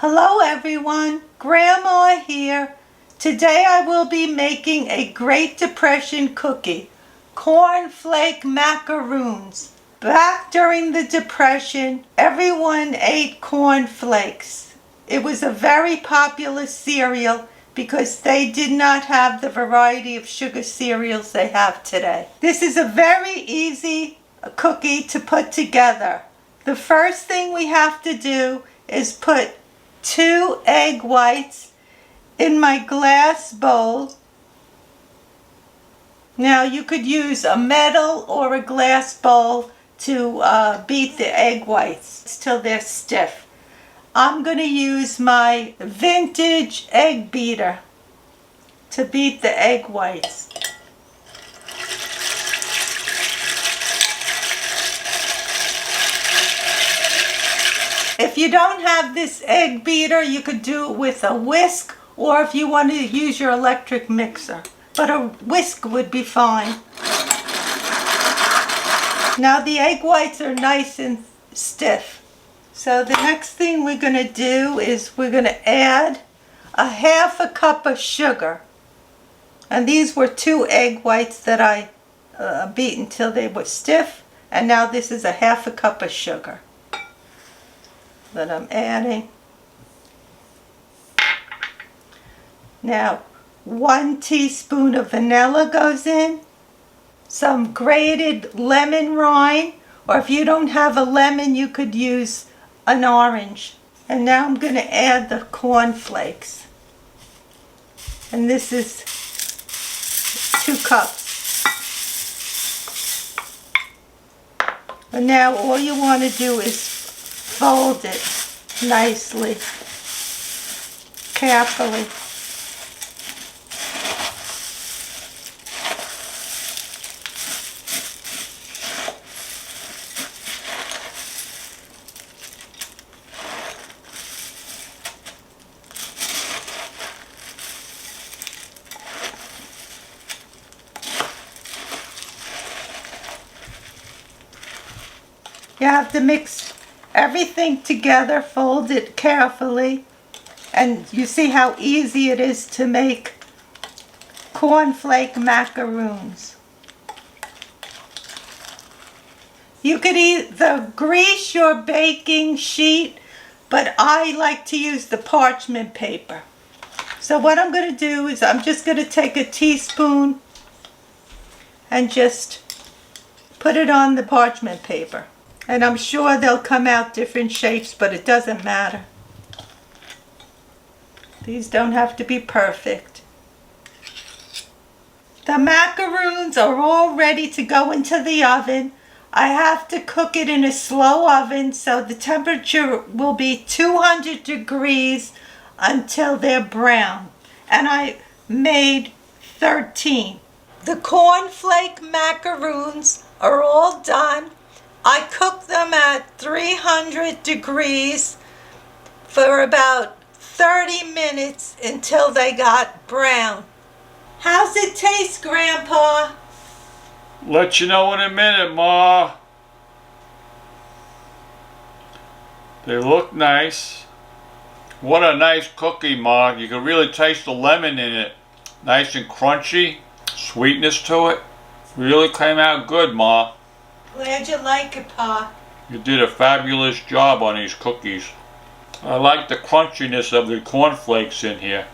Hello everyone, Grandma here. Today I will be making a Great Depression cookie, Corn Flake Macaroons. Back during the Depression, everyone ate corn flakes. It was a very popular cereal because they did not have the variety of sugar cereals they have today. This is a very easy cookie to put together. The first thing we have to do is put 2 egg whites in my glass bowl. Now you could use a metal or a glass bowl to beat the egg whites till they're stiff. I'm going to use my vintage egg beater to beat the egg whites. If you don't have this egg beater, you could do it with a whisk, or if you want to use your electric mixer. But a whisk would be fine. Now the egg whites are nice and stiff. So the next thing we're going to do is we're going to add a half a cup of sugar. And these were 2 egg whites that I beat until they were stiff. And now this is a half a cup of sugar that I'm adding. Now 1 teaspoon of vanilla goes in, some grated lemon rind, or if you don't have a lemon you could use an orange. And now I'm going to add the corn flakes, and this is 2 cups. And now all you want to do is fold it nicely, carefully. You have to mix everything together, fold it carefully, and you see how easy it is to make corn flake macaroons. You could either grease your baking sheet, but I like to use the parchment paper. So what I'm going to do is I'm just going to take a teaspoon and just put it on the parchment paper. And I'm sure they'll come out different shapes, but it doesn't matter. These don't have to be perfect. The macaroons are all ready to go into the oven. I have to cook it in a slow oven, so the temperature will be 200 degrees until they're brown. And I made 13. The corn flake macaroons are all done. I cooked them at 300 degrees for about 30 minutes until they got brown. How's it taste, Grandpa? Let you know in a minute, Ma. They look nice. What a nice cookie, Ma. You can really taste the lemon in it. Nice and crunchy. Sweetness to it. Really came out good, Ma. Glad you like it, Pa. You did a fabulous job on these cookies. I like the crunchiness of the cornflakes in here.